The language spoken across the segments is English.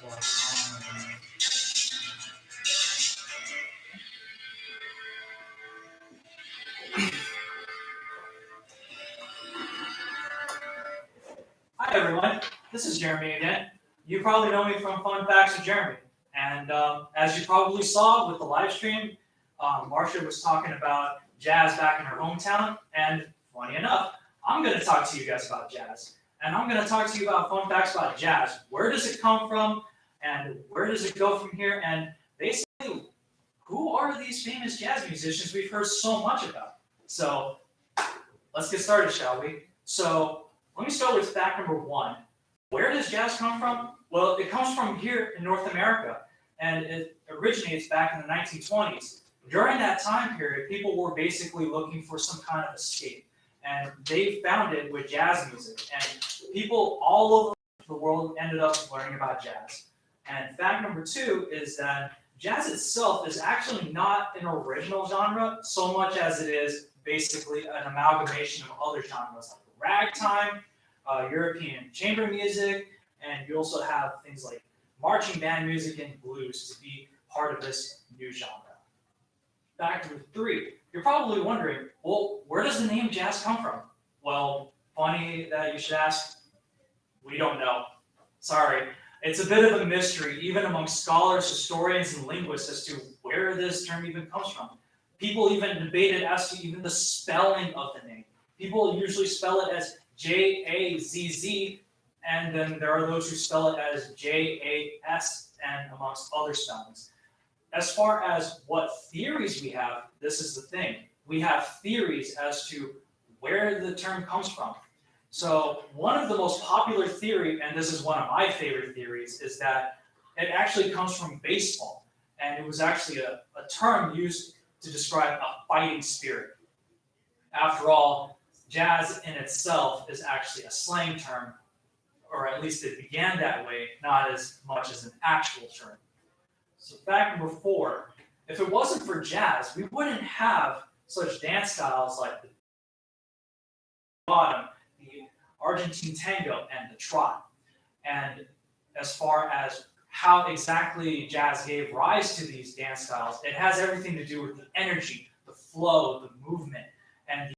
Hi everyone, this is Jeremy again. You probably know me from Fun Facts with Jeremy. And as you probably saw with the live stream, Marcia was talking about jazz back in her hometown. And funny enough, I'm going to talk to you guys about jazz. And I'm going to talk to you about fun facts about jazz. Where does it come from? And where does it go from here? And basically, who are these famous jazz musicians we've heard so much about? So let's get started, shall we? So let me start with fact number one. Where does jazz come from? Well, it comes from here in North America, and it originates back in the 1920s. During that time period, people were basically looking for some kind of escape, and they found it with jazz music. And people all over the world ended up learning about jazz. And fact number two is that jazz itself is actually not an original genre so much as it is basically an amalgamation of other genres like ragtime, European chamber music, and you also have things like marching band music and blues to be part of this new genre. Fact number three, you're probably wondering, well, where does the name jazz come from? Well, funny that you should ask, we don't know. Sorry. It's a bit of a mystery, even among scholars, historians, and linguists as to where this term even comes from. People even debated as to even the spelling of the name. People usually spell it as J-A-Z-Z, and then there are those who spell it as J-A-S, and amongst other spellings. As far as what theories we have, this is the thing. We have theories as to where the term comes from. So one of the most popular theory, and this is one of my favorite theories, is that it actually comes from baseball. And it was actually a term used to describe a fighting spirit. After all, jazz in itself is actually a slang term, or at least it began that way, not as much as an actual term. So fact number four, if it wasn't for jazz, we wouldn't have such dance styles like the bottom, the Argentine tango, and the trot. And as far as how exactly jazz gave rise to these dance styles, it has everything to do with the energy, the flow, the movement, and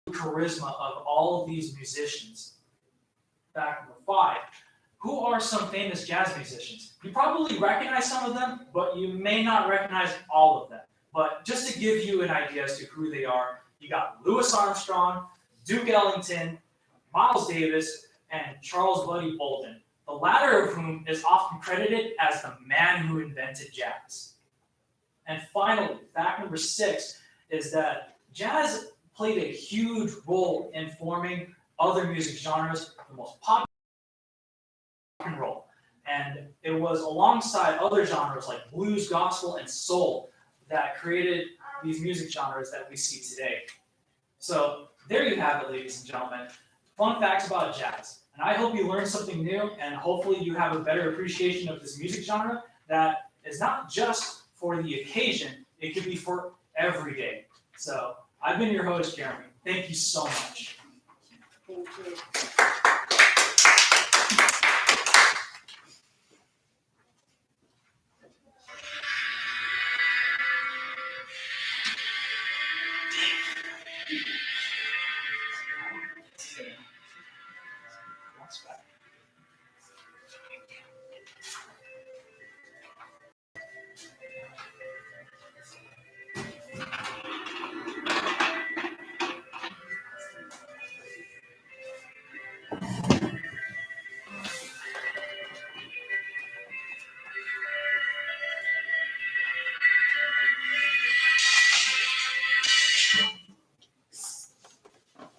the charisma of all of these musicians. Fact number five, who are some famous jazz musicians? You probably recognize some of them, but you may not recognize all of them. But just to give you an idea as to who they are, you got Louis Armstrong, Duke Ellington, Miles Davis, and Charles Buddy Bolden, the latter of whom is often credited as the man who invented jazz. And finally, fact number six is that jazz played a huge role in forming other music genres, the most popular rock and roll. And it was alongside other genres like blues, gospel, and soul that created these music genres that we see today. So there you have it, ladies and gentlemen. Fun facts about jazz. And I hope you learned something new, and hopefully you have a better appreciation of this music genre that is not just for the occasion, it could be for every day. So I've been your host, Jeremy. Thank you so much. Thank you.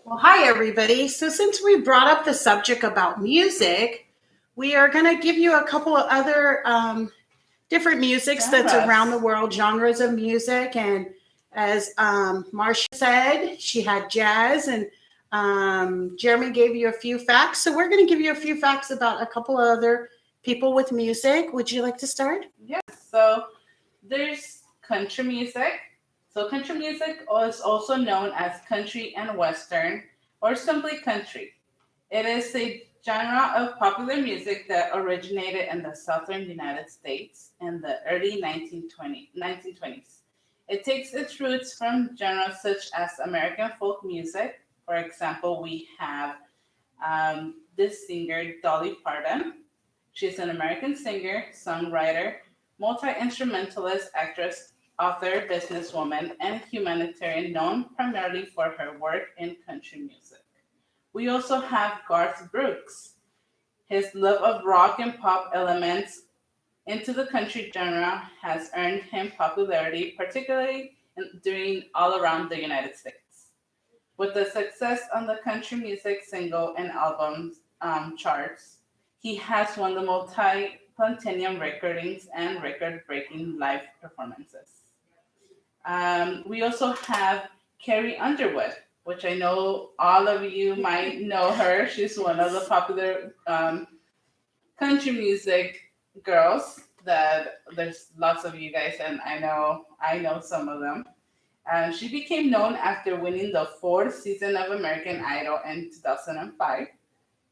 Well, hi, everybody. So since we brought up the subject about music, we are going to give you a couple of other different musics that's around the world, genres of music. And as Marcia said, she had jazz, and Jeremy gave you a few facts. So we're going to give you a few facts about a couple of other people with music. Would you like to start? Yes. So there's country music. So country music is also known as country and western, or simply country. It is a genre of popular music that originated in the southern United States in the early 1920s. It takes its roots from genres such as American folk music. For example, we have this singer, Dolly Parton. She's an American singer, songwriter, multi instrumentalist, actress, author, businesswoman, and humanitarian known primarily for her work in country music. We also have Garth Brooks. His love of rock and pop elements into the country genre has earned him popularity, particularly during all around the United States. With the success on the country music single and albums charts, he has won the multi-platinum recordings and record-breaking live performances. We also have Carrie Underwood, which I know all of you might know her. She's one of the popular country music girls that there's lots of you guys, and I know some of them. She became known after winning the fourth season of American Idol in 2005.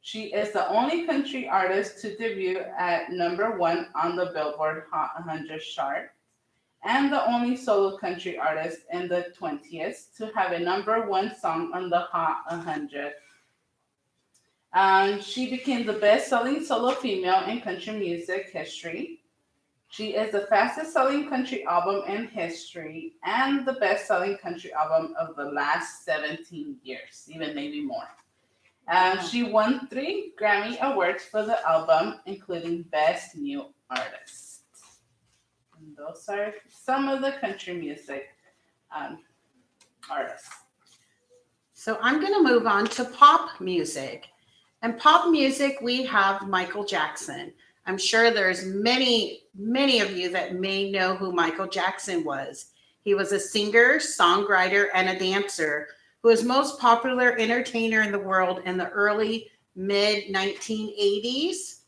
She is the only country artist to debut at number one on the Billboard Hot 100 chart and the only solo country artist in the 20s to have a number one song on the Hot 100. She became the best selling solo female in country music history. She is the fastest selling country album in history and the best selling country album of the last 17 years, even maybe more. She won 3 Grammy Awards for the album, including Best New Artist. And those are some of the country music artists. So I'm going to move on to pop music. And pop music, we have Michael Jackson. I'm sure there's many of you that may know who Michael Jackson was. He was a singer, songwriter, and a dancer who was most popular entertainer in the world in the early mid 1980s.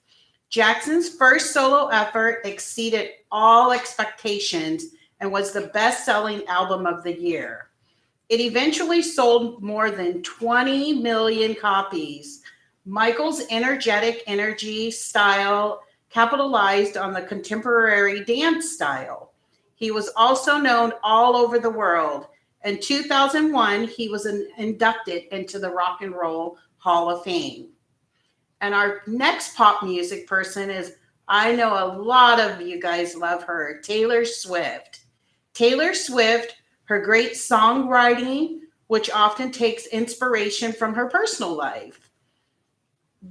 Jackson's first solo effort exceeded all expectations and was the best-selling album of the year. It eventually sold more than 20 million copies. Michael's energetic energy style capitalized on the contemporary dance style. He was also known all over the world. In 2001, he was inducted into the Rock and Roll Hall of Fame. And our next pop music person is, I know a lot of you guys love her, Taylor Swift. Taylor Swift, her great songwriting, which often takes inspiration from her personal life.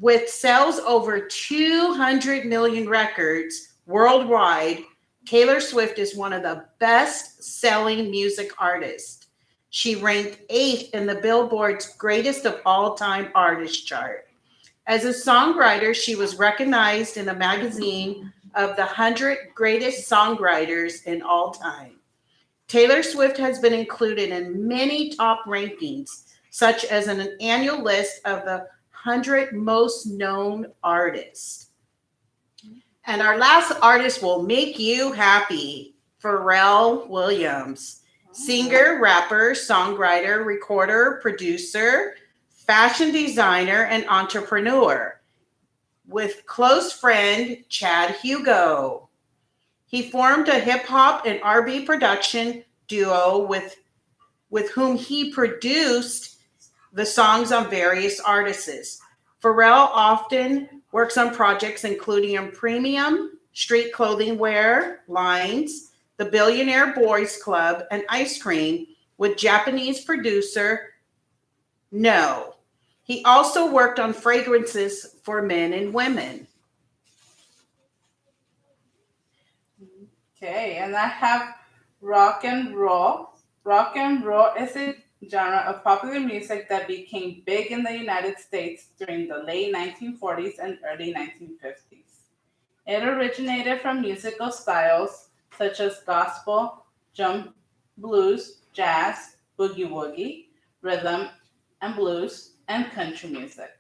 With sales over 200 million records worldwide, Taylor Swift is one of the best-selling music artists. She ranked 8th in the Billboard's Greatest of All Time Artists chart. As a songwriter, she was recognized in a magazine of the 100 Greatest Songwriters in All Time. Taylor Swift has been included in many top rankings, such as an annual list of the 100 most known artists. And our last artist will make you happy, Pharrell Williams. Singer, rapper, songwriter, recorder, producer, fashion designer, and entrepreneur. With close friend Chad Hugo. He formed a hip-hop and R&B production duo with whom he produced the songs on various artists. Pharrell often works on projects including premium street clothing wear lines, the Billionaire Boys Club, and ice cream with Japanese producer No. He also worked on fragrances for men and women. Okay, and I have rock and roll. Rock and roll is a genre of popular music that became big in the United States during the late 1940s and early 1950s. It originated from musical styles such as gospel, jump, blues, jazz, boogie woogie, rhythm and blues, and country music.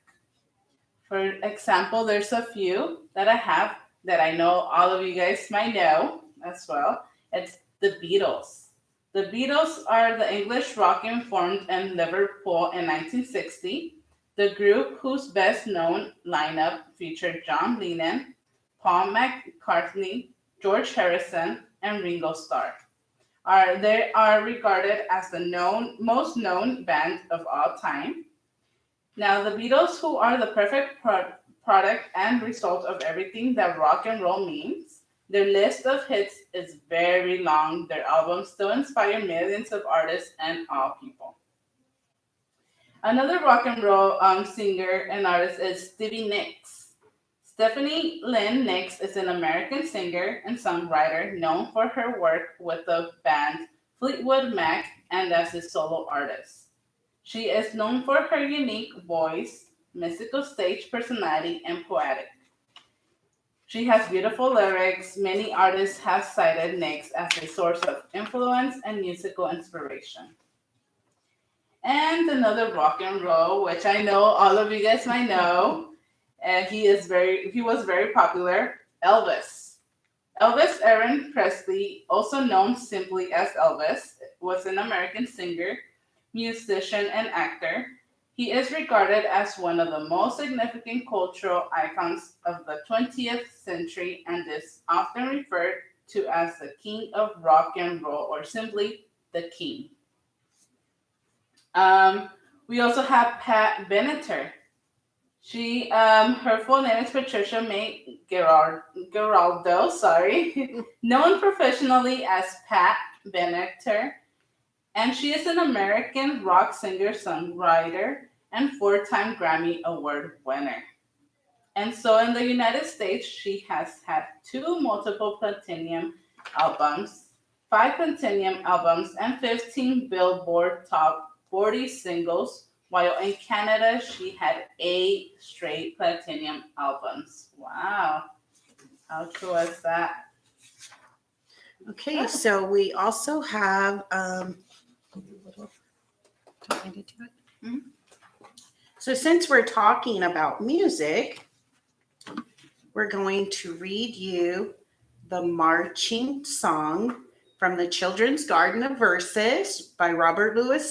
For example, there's a few that I have that I know all of you guys might know as well. It's the Beatles. The Beatles are the English rock band formed in Liverpool in 1960. The group, whose best known lineup featured John Lennon, Paul McCartney, George Harrison, and Ringo Starr, they are regarded as the most known band of all time. Now, the Beatles, who are the perfect product and result of everything that rock and roll means, their list of hits is very long. Their albums still inspire millions of artists and all people. Another rock and roll singer and artist is Stevie Nicks. Stephanie Lynn Nicks is an American singer and songwriter known for her work with the band Fleetwood Mac and as a solo artist. She is known for her unique voice, mystical stage personality, and poetic. She has beautiful lyrics. Many artists have cited Nicks as a source of influence and musical inspiration. And another rock and roll, which I know all of you guys might know, and he was very popular. Elvis. Elvis Aaron Presley, also known simply as Elvis, was an American singer, musician, and actor. He is regarded as one of the most significant cultural icons of the 20th century and is often referred to as the king of rock and roll or simply the king. We also have Pat Benatar. Her full name is Patricia May Geraldo, sorry, known professionally as Pat Benatar, and she is an American rock singer, songwriter, and four-time Grammy Award winner. And so in the United States, she has had two multiple platinum albums, five platinum albums, and 15 Billboard Top 40 singles, while in Canada, she had 8 straight platinum albums. Wow. How cool is that? Okay, so we also have so since we're talking about music, we're going to read you the marching song from the Children's Garden of Verses by Robert Louis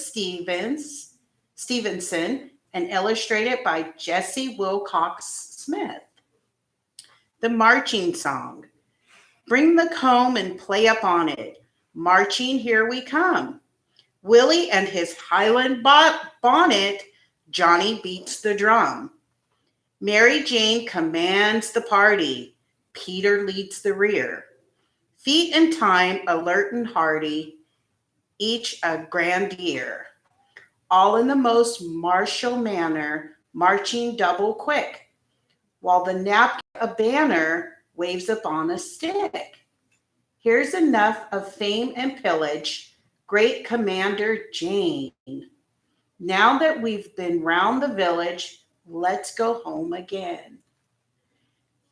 Stevenson and illustrated by Jesse Wilcox Smith. The marching song. Bring the comb and play upon it. Marching, here we come. Willie and his Highland bonnet, Johnny beats the drum. Mary Jane commands the party. Peter leads the rear. Feet in time, alert and hardy, each a grandier. All in the most martial manner, marching double quick, while the napkin a banner waves upon a stick. Here's enough of fame and pillage, great Commander Jane. Now that we've been round the village, let's go home again.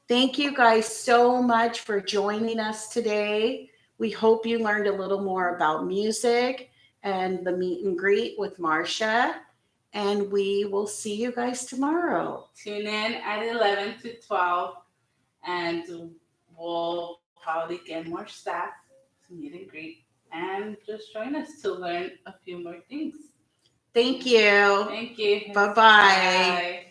Thank you guys so much for joining us today. We hope you learned a little more about music and the meet and greet with Marsha. And we will see you guys tomorrow. Tune in at 11 to 12, and we'll probably get more staff to meet and greet. And just join us to learn a few more things. Thank you. Thank you. Bye-bye. Bye.